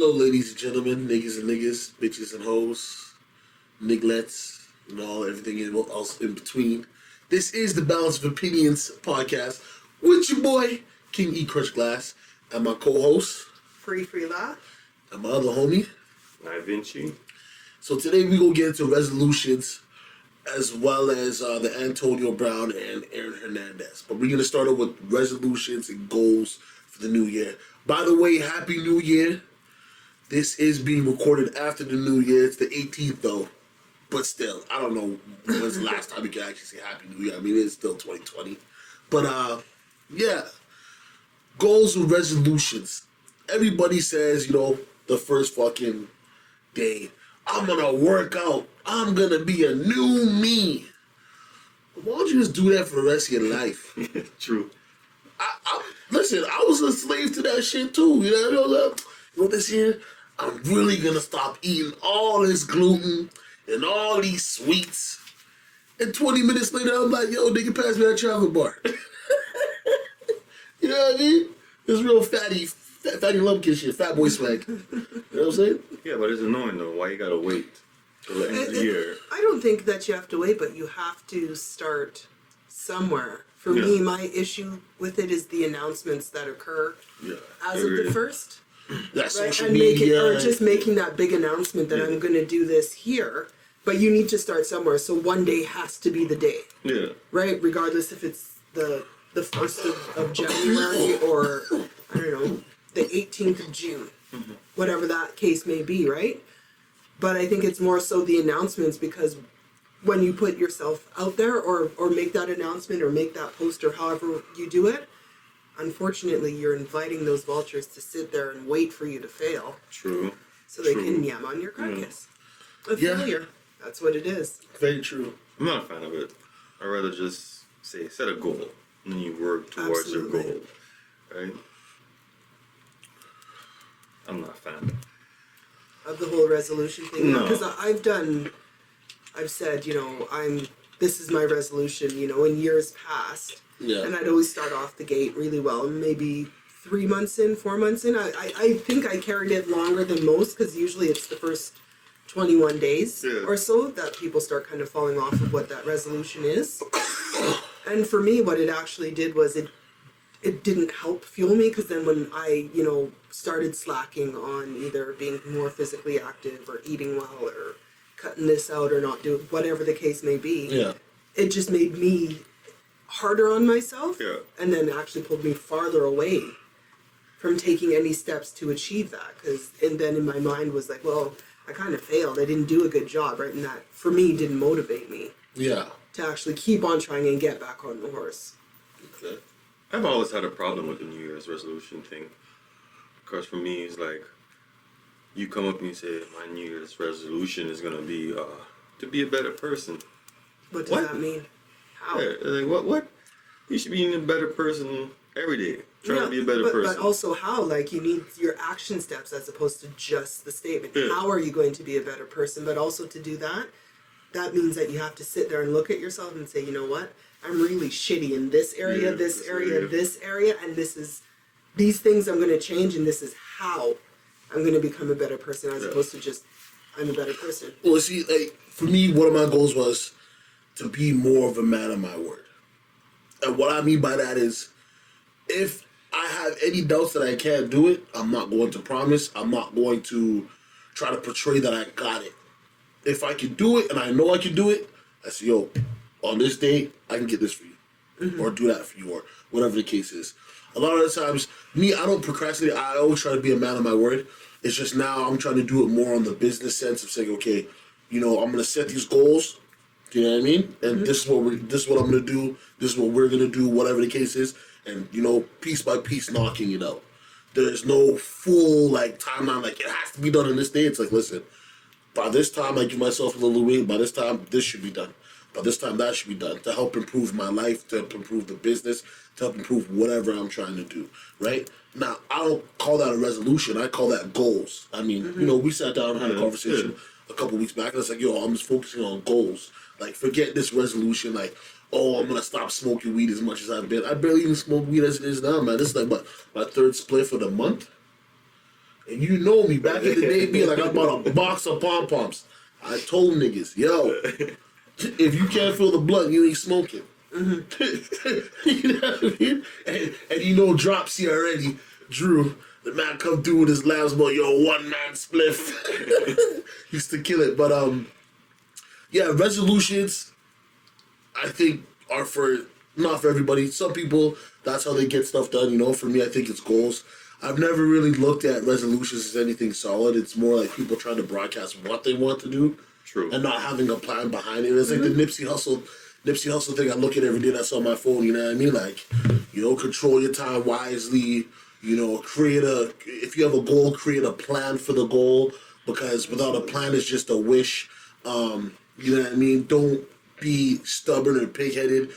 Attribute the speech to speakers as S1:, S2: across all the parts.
S1: Hello, ladies and gentlemen, niggas and niggas, bitches and hoes, niglets, and all everything else in between. This is the Balance of Opinions podcast with your boy King E Crush Glass and my co-host
S2: Free La.
S1: and my other homie.
S3: Hi, Vinci.
S1: So today we gonna get into resolutions as well as the Antonio Brown and Aaron Hernandez. But we're gonna start off with resolutions and goals for the new year. By the way, Happy New Year. This is being recorded after the New Year. It's the 18th though. But still, I don't know when's the last time we can actually say Happy New Year. I mean, it's still 2020. But yeah. Goals and resolutions. Everybody says, the first fucking day, I'm gonna work out. I'm gonna be a new me. Why don't you just do that for the rest of your life?
S3: True.
S1: Listen, I was a slave to that shit too. This year, I'm really gonna stop eating all this gluten and all these sweets. And 20 minutes later, I'm like, yo, nigga, pass me that chocolate bar. You know what I mean? This real fatty lumpkin shit, fat boy swag. You know what I'm saying?
S3: Yeah, but it's annoying though. Why you gotta wait till the end of the year?
S2: I don't think that you have to wait, but you have to start somewhere. For me, my issue with it is the announcements that occur as of the first.
S1: That's
S2: Right?
S1: social
S2: And
S1: media.
S2: just making that big announcement that I'm going to do this here. But you need to start somewhere. So one day has to be the day.
S3: Yeah.
S2: Right? Regardless if it's the 1st of January or, I don't know, the 18th of June. Mm-hmm. Whatever that case may be, right? But I think it's more so the announcements, because when you put yourself out there or make that announcement or make that post or however you do it, unfortunately you're inviting those vultures to sit there and wait for you to fail.
S3: True.
S2: So they can yam on your carcass. A failure. That's what it is.
S1: Very true.
S3: I'm not a fan of it. I'd rather just set a goal and then you work towards your goal. Right? I'm not a fan
S2: Of the whole resolution thing.
S3: No.
S2: Because I've said, this is my resolution, in years past.
S1: Yeah.
S2: And I'd always start off the gate really well. And maybe 3 months in, 4 months in, I think I carried it longer than most, because usually it's the first 21 days or so that people start kind of falling off of what that resolution is. And for me, what it actually did was it didn't help fuel me, because then when I, started slacking on either being more physically active or eating well or cutting this out or not doing whatever the case may be, it just made me harder on myself and then actually pulled me farther away from taking any steps to achieve that. And then in my mind was like, well, I kind of failed. I didn't do a good job, right? And that, for me, didn't motivate me to actually keep on trying and get back on the horse.
S1: Okay.
S3: I've always had a problem with the New Year's resolution thing. Because for me, it's like, you come up and you say, my New Year's resolution is going to be to be a better person.
S2: What does that mean? How?
S3: Yeah, like, what? You should be a better person every day. Trying to be a better person.
S2: But also how? Like, you need your action steps as opposed to just the statement.
S3: Yeah.
S2: How are you going to be a better person? But also to do that, that means that you have to sit there and look at yourself and say, you know what? I'm really shitty in this area, this area, and these things I'm going to change, and this is how I'm going to become a better person, as opposed to just, I'm a better person.
S1: Well, see, for me, one of my goals was to be more of a man of my word. And what I mean by that is, if I have any doubts that I can't do it, I'm not going to promise. I'm not going to try to portray that I got it. If I can do it and I know I can do it, I say, yo, on this day, I can get this for you. Mm-hmm. Or do that for you, or whatever the case is. A lot of the times, I don't procrastinate. I always try to be a man of my word. It's just now I'm trying to do it more on the business sense of saying, okay, I'm going to set these goals. Do you know what I mean? And this is what I'm going to do. This is what we're going to do, whatever the case is. And, piece by piece, knocking it out. There's no full, timeline, it has to be done on this day. It's like, listen, by this time, I give myself a little wait. By this time, this should be done. By this time, that should be done to help improve my life, to help improve the business, to help improve whatever I'm trying to do, right? Now, I don't call that a resolution. I call that goals. I mean, we sat down and had a conversation a couple weeks back, and it's like, I'm just focusing on goals. Forget this resolution, I'm going to stop smoking weed as much as I've been. I barely even smoke weed as it is now, man. This is my third split for the month. And you know me, back in the day, being like, I bought a box of pom-poms. I told niggas, yo, if you can't feel the blunt, you ain't smoking. Mm-hmm. You know what I mean? And you know, Dropsy already, Drew, the man come through with his labs, but yo, one man spliff. Used to kill it. But yeah, resolutions, I think, are not for everybody. Some people, that's how they get stuff done, you know. For me, I think it's goals. I've never really looked at resolutions as anything solid. It's more like people trying to broadcast what they want to do.
S3: True.
S1: And not having a plan behind it. It's like the Nipsey Hussle thing I look at every day that's on my phone, you know what I mean? Like, you know, control your time wisely, you know, if you have a goal, create a plan for the goal, because without a plan, it's just a wish. You know what I mean? Don't be stubborn and pig-headed.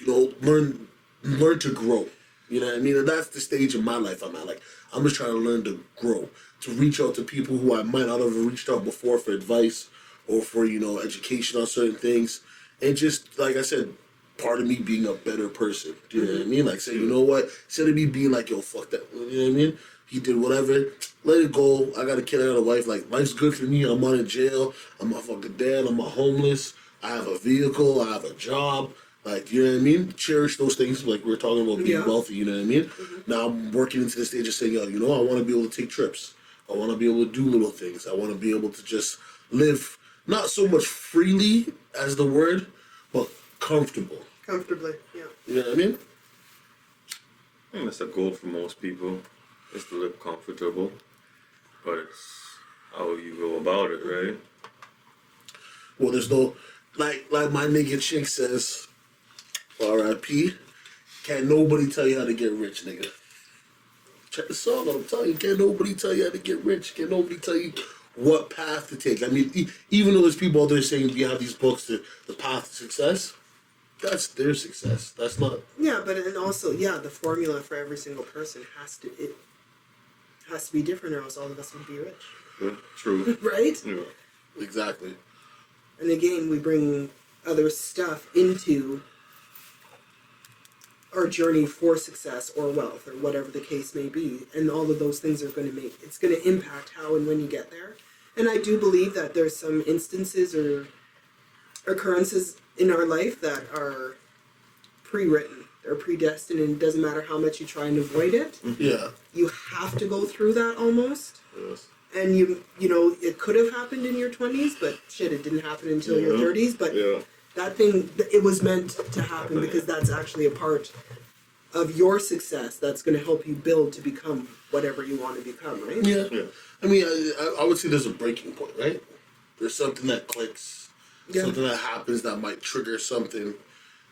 S1: You know, learn to grow. You know what I mean? And that's the stage of my life I'm at. Like, I'm just trying to learn to grow, to reach out to people who I might not have reached out before for advice or for, you know, education on certain things. And just, like I said, part of me being a better person. Do you know what I mean? Like, say, you know what? Instead of me being like, yo, fuck that. You know what I mean? He did whatever. Let it go. I got a kid, I got a wife. Like, life's good for me. I'm not in jail. I'm not fucking dead. I'm not homeless. I have a vehicle. I have a job. Like, you know what I mean? Cherish those things. Like, we were talking about being wealthy, you know what I mean? Mm-hmm. Now I'm working into the stage of saying, yo, you know, I want to be able to take trips. I want to be able to do little things. I want to be able to just live, not so much freely as the word, but comfortable.
S2: Comfortably, yeah.
S1: You know what I mean?
S3: I think that's a goal for most people, is to live comfortable. But it's how you go about it, right?
S1: Well, there's no, like my nigga Chick says, R.I.P. Can't nobody tell you how to get rich, nigga. Check the song out, I'm telling you, can't nobody tell you how to get rich. Can't nobody tell you what path to take. I mean, even though there's people out there saying you have these books, the path to success, that's their success. That's not.
S2: Yeah, but and also, yeah, the formula for every single person has to be different, or else all of us would be rich.
S3: Yeah, true.
S2: Right?
S3: Yeah.
S1: Exactly.
S2: And again, we bring other stuff into our journey for success or wealth or whatever the case may be. And all of those things are going to impact how and when you get there. And I do believe that there's some instances or occurrences in our life that are pre-written. They're predestined, and it doesn't matter how much you try and avoid it.
S1: Yeah.
S2: You have to go through that almost.
S1: Yes.
S2: And you know, it could have happened in your 20s, but shit, it didn't happen until your 30s. But that thing, it was meant to happen because that's actually a part of your success that's going to help you build to become whatever you want to become, right?
S1: Yeah. I mean, I would say there's a breaking point, right? There's something that clicks, something that happens that might trigger something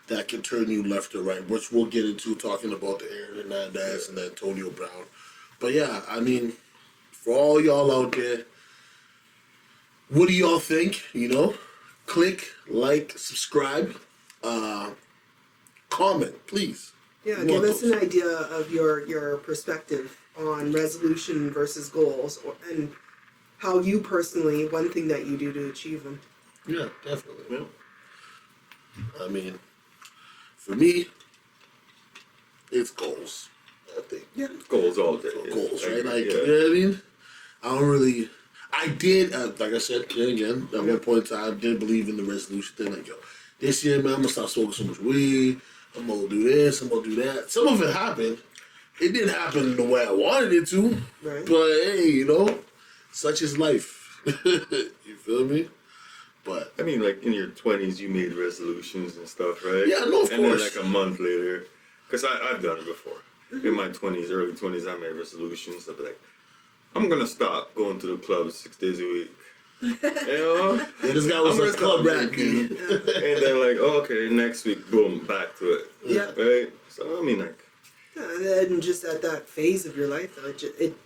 S1: that can turn you left or right, which we'll get into talking about the Aaron Hernandez and the Antonio Brown. But yeah, I mean, for all y'all out there, what do y'all think? You know, click, like, subscribe, comment, please.
S2: Yeah, give us an idea of your perspective on resolution versus goals, and how you personally, one thing that you do to achieve them.
S1: Yeah, definitely. Yeah. I mean, for me, it's goals. I think.
S2: Yeah.
S3: Goals all day.
S1: Goals, right? Like, you know what I mean? I did, like I said, again, at one point in time, I did believe in the resolution thing. Like, yo, this year, man, I'm going to stop smoking so much weed. I'm going to do this, I'm going to do that. Some of it happened. It didn't happen the way I wanted it to.
S2: Right.
S1: But, hey, you know, such is life. You feel me? But
S3: I mean, like, in your 20s, you made resolutions and stuff, right?
S1: Yeah, no, of
S3: and
S1: course.
S3: then, like, a month later, because I've done it before. In my 20s, early 20s, I made resolutions. I'd be like, I'm going to stop going to the club 6 days a week. You know?
S1: yeah, this guy was a club rat.
S3: And then, like, oh, okay, next week, boom, back to it.
S2: Yeah.
S3: Right? So, I mean, like...
S2: Yeah, and just at that phase of your life, though, it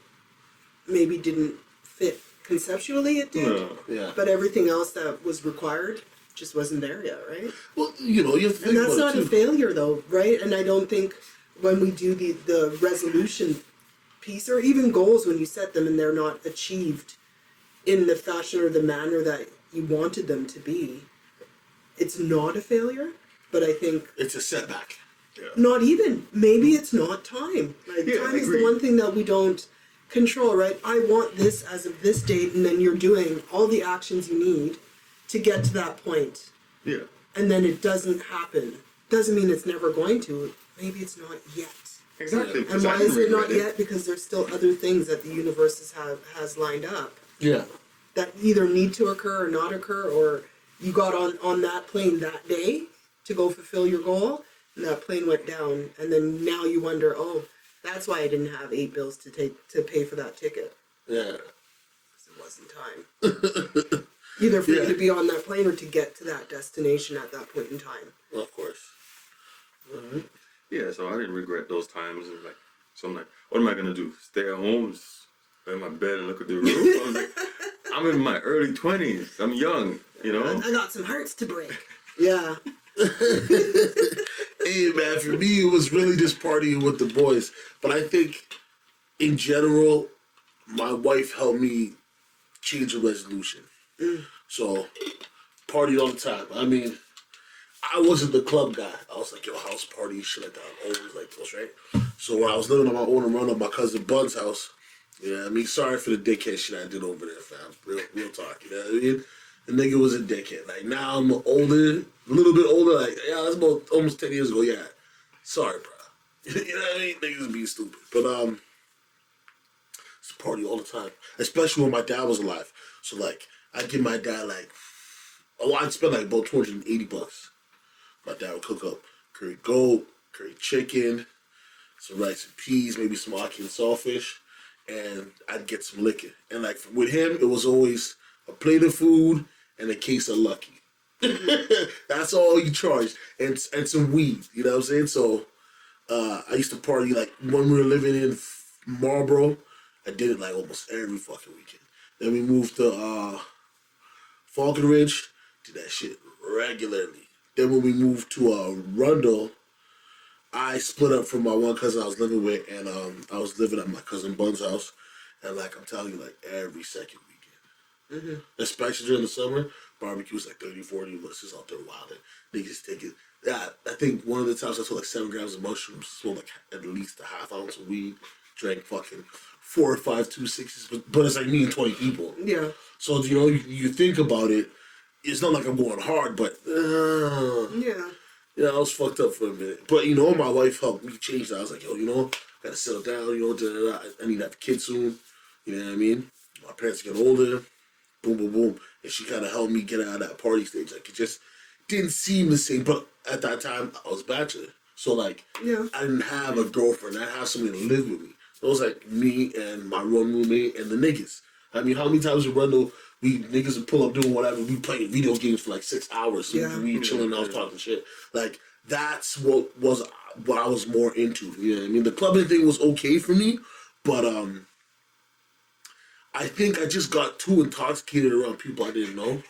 S2: maybe didn't fit conceptually. It did,
S3: No.
S1: Yeah.
S2: but everything else that was required just wasn't there yet, right?
S1: Well, you know, you have to think
S2: And that's
S1: about
S2: not
S1: it
S2: a
S1: too.
S2: failure, though, right? And I don't think when we do the resolution piece, or even goals, when you set them and they're not achieved in the fashion or the manner that you wanted them to be, it's not a failure. But I think
S1: It's a setback.
S2: not even. Maybe it's not time. Like,
S3: Yeah,
S2: time
S3: I
S2: is the
S3: agree.
S2: one thing that we don't control, right? I want this as of this date, and then you're doing all the actions you need to get to that point.
S3: Yeah.
S2: And then it doesn't happen. Doesn't mean it's never going to. Maybe it's not yet.
S3: Exactly.
S2: And why is it not yet? Because there's still other things that the universe has lined up
S1: Yeah.
S2: that either need to occur or not occur, or you got on that plane that day to go fulfill your goal, and that plane went down, and then now you wonder, oh, that's why I didn't have 8 bills to pay for that ticket.
S1: Yeah.
S2: 'Cause it wasn't time. Either for you
S1: Yeah.
S2: to be on that plane or to get to that destination at that point in time.
S1: Well, of course.
S3: Yeah, so I didn't regret those times. And like, so I'm like, what am I gonna do? Stay at home, just lay in my bed and look at the roof? I was like, I'm in my early 20s. I'm young, you know.
S2: I got some hearts to break. Yeah.
S1: Hey man, for me it was really just partying with the boys. But I think in general, my wife helped me change a resolution. So party all the time. I mean, I wasn't the club guy. I was like, yo, house party, shit like that. I always like those, right? So when I was living on my own and running my cousin Bud's house, yeah, I mean, sorry for the dickhead shit I did over there, fam. Real talk, you know what I mean? The nigga was a dickhead. Like, now I'm older, a little bit older, like, yeah, that's about almost 10 years ago, yeah. Sorry, bro. You know what I mean? Niggas be stupid. But, it's a party all the time. Especially when my dad was alive. So, like, I'd give my dad, like, I'd spend, like, about $280. My dad would cook up curry goat, curry chicken, some rice and peas, maybe some ackee and saltfish, and I'd get some liquor. And like with him, it was always a plate of food and a case of Lucky. That's all you charged, and some weed. You know what I'm saying? So I used to party like when we were living in Marlboro. I did it like almost every fucking weekend. Then we moved to Falconridge, did that shit regularly. Then when we moved to Rundle, I split up from my one cousin I was living with, and I was living at my cousin Bun's house, and like I'm telling you, like every second weekend, especially during the summer, barbecues like 30, 40 of us is out there wilding. Niggas taking, yeah, I think one of the times I took like 7 grams of mushrooms, smoked like at least a half ounce of weed, drank fucking 4 or 5 260s, but it's like me and 20 people.
S2: Yeah.
S1: So you know, you think about it. It's not like I'm going hard, but yeah, I was fucked up for a minute. But you know, my wife helped me change that. I was like, yo, you know, gotta settle down. You know, I need to have a kid soon. You know what I mean? My parents get older. Boom, boom, boom, and she kind of helped me get out of that party stage. Like it just didn't seem the same. But at that time, I was bachelor, so like, I didn't have a girlfriend. I had somebody to live with me. So it was like me and my one roommate and the niggas. I mean, how many times in Rundle we niggas would pull up doing whatever, we playing video games for like 6 hours, so we chilling, I was talking shit. Like that's what I was more into. You know what I mean? The clubbing thing was okay for me, but I think I just got too intoxicated around people I didn't know.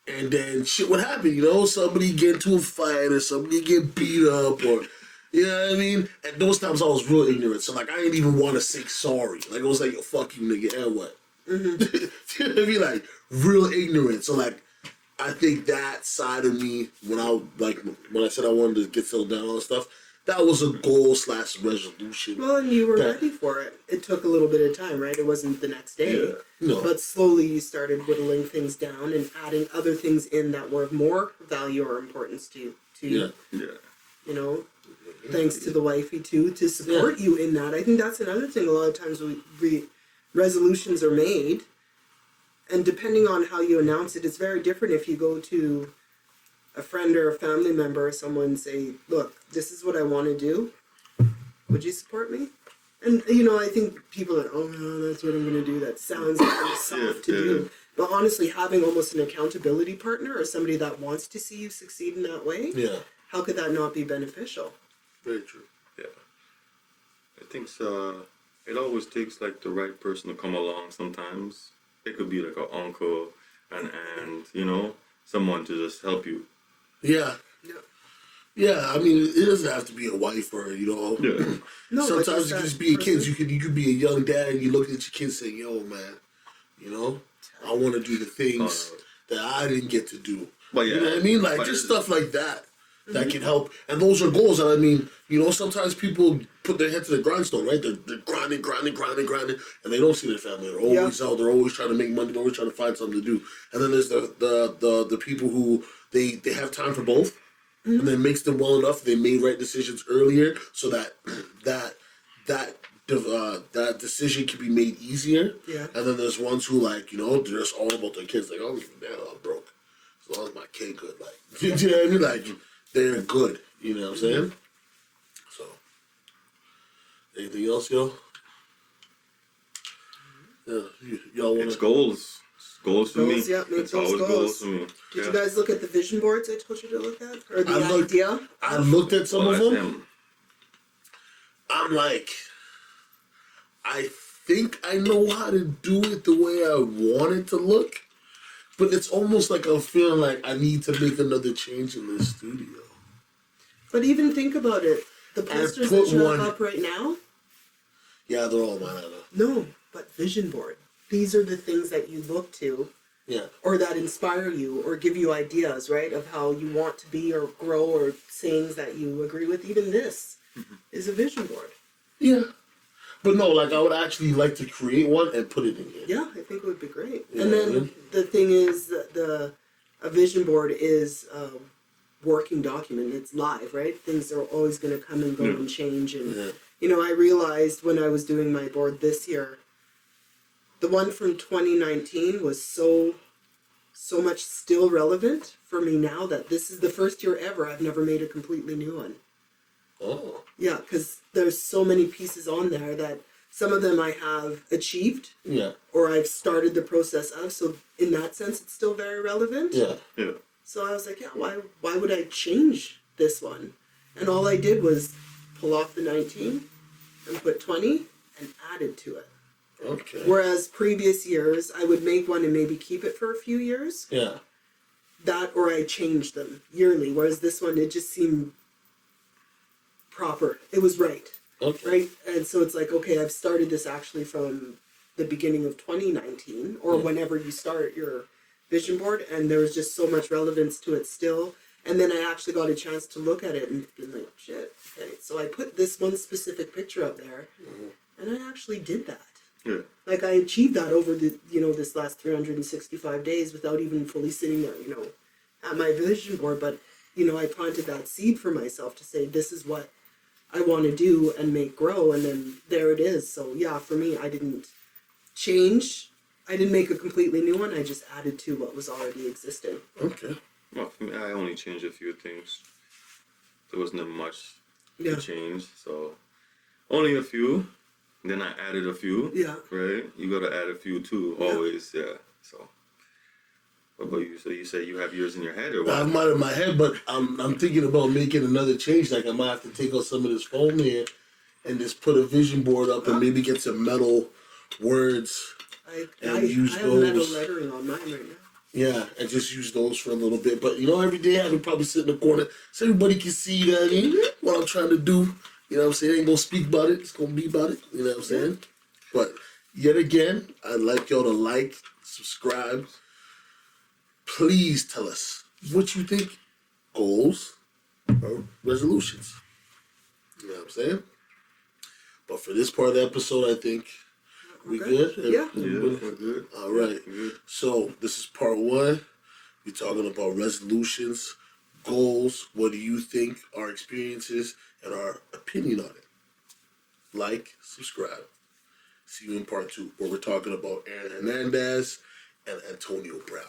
S1: And then shit would happen, you know? Somebody get into a fight or somebody get beat up or you know what I mean? And those times I was real ignorant. So like I didn't even want to say sorry. Like it was like, yo, fuck you nigga, and what? You know what I mean? Like real ignorant. So like I think that side of me when I said I wanted to get settled down and all that stuff, that was a goal / resolution.
S2: Well, and you were ready for it. It took a little bit of time, right? It wasn't the next day.
S1: Yeah. No.
S2: But slowly you started whittling things down and adding other things in that were of more value or importance to you.
S3: Yeah.
S2: You know, thanks to the wifey too, to support you in that. I think that's another thing. A lot of times we resolutions are made, and depending on how you announce it, it's very different if you go to a friend or a family member or someone and say, look, this is what I want to do. Would you support me? And, you know, I think people are, oh, no, that's what I'm going to do. That sounds kind of soft to do. But honestly, having almost an accountability partner or somebody that wants to see you succeed in that way, how could that not be beneficial?
S1: Very true.
S3: Yeah. I think it always takes like the right person to come along sometimes. It could be like an uncle, an aunt, you know, someone to just help you.
S1: Yeah. Yeah, I mean, it doesn't have to be a wife or, you know.
S3: Yeah.
S2: No,
S1: sometimes you can just be a kid. You could be a young dad and you look at your kids saying, yo, man, you know, I want to do the things that I didn't get to do.
S3: But
S1: you know what I mean? Like, just stuff like that. that can help. And those are goals. And I mean, you know, sometimes people put their head to the grindstone, right? They're grinding, and they don't see their family. They're always out. They're always trying to make money. They're always trying to find something to do. And then there's the people who they have time for both, and it makes them well enough. They made right decisions earlier, so that decision can be made easier.
S2: Yeah.
S1: And then there's ones who, like, you know, they're just all about their kids. Like, I don't give a damn, I'm broke. As long as my kid good, like, you know what I mean? Like, they're good. You know what I'm saying? So, anything else, yo? Yeah, y'all want
S3: It's goals. It's goals for me.
S2: Goals, yeah, make
S3: It's
S2: those
S3: always
S2: goals.
S3: goals for me.
S2: Did you guys look at the vision boards I told you to look at? Or the
S1: I looked-
S2: idea?
S1: I looked at some of
S3: Well,
S1: them. I'm like, I think I know how to do it the way I want it to look, but it's almost like I'm feeling like I need to make another change in this studio.
S2: But even think about it. The posters
S1: put
S2: that you
S1: one-
S2: have up right now,
S1: Yeah, they're all mine, I know.
S2: no, but vision board. These are the things that you look to
S1: Yeah.
S2: or that inspire you or give you ideas, right, of how you want to be or grow or sayings that you agree with. Even this is a vision board.
S1: Yeah. But no, like, I would actually like to create one and put it in here.
S2: Yeah, I think it would be great.
S1: Yeah,
S2: And then
S1: yeah.
S2: the thing is that a vision board is a working document. It's live, right? Things are always going to come and go and change. And
S1: Yeah.
S2: you know, I realized when I was doing my board this year, the one from 2019 was so much still relevant for me now that this is the first year ever I've never made a completely new one.
S1: Oh.
S2: Yeah, because there's so many pieces on there that some of them I have achieved
S1: Yeah.
S2: or I've started the process of. So in that sense, it's still very relevant.
S1: Yeah.
S3: Yeah.
S2: So I was like, yeah, why would I change this one? And all I did was pull off the 19 and put 20 and added to it.
S1: Okay.
S2: Whereas previous years, I would make one and maybe keep it for a few years.
S1: Yeah.
S2: That or I changed them yearly. Whereas this one, it just seemed proper. It was right.
S1: Okay.
S2: Right? And so it's like, okay, I've started this actually from the beginning of 2019 or whenever you start your vision board, and there was just so much relevance to it still. And then I actually got a chance to look at it and be like, shit, okay. So I put this one specific picture up there, and I actually did that.
S3: Yeah.
S2: Like I achieved that over the, you know, this last 365 days without even fully sitting there, you know, at my vision board. But, you know, I planted that seed for myself to say, this is what I want to do and make grow. And then there it is. So yeah, for me, I didn't change. I didn't make a completely new one. I just added to what was already existing.
S1: Okay.
S3: Well, for me, I only changed a few things. There wasn't much
S2: Yeah.
S3: to change, so only a few. Then I added a few.
S2: Yeah.
S3: Right? You gotta add a few too,
S2: Yeah.
S3: always, yeah. So what about you? So you say you have yours in your head or
S1: I
S3: what?
S1: might in my head, but I'm thinking about making another change. Like I might have to take out some of this foam here and just put a vision board up and maybe get some metal words.
S2: I
S1: And use
S2: have metal
S1: those.
S2: lettering on mine right now.
S1: Yeah, and just use those for a little bit. But you know, every day I can probably sit in the corner so everybody can see that I mean, what I'm trying to do. You know what I'm saying? I ain't gonna speak about it. It's gonna be about it. You know what I'm saying? But yet again, I'd like y'all to like, subscribe. Please tell us what you think. Goals or resolutions. You know what I'm saying? But for this part of the episode, I think we good?
S2: Yeah.
S3: Yeah, we're good.
S1: All right.
S3: Good.
S1: So this is part one. We're talking about resolutions, goals. What do you think? Our experiences and our opinion on it. Like, subscribe. See you in part two, where we're talking about Aaron Hernandez and Antonio Brown.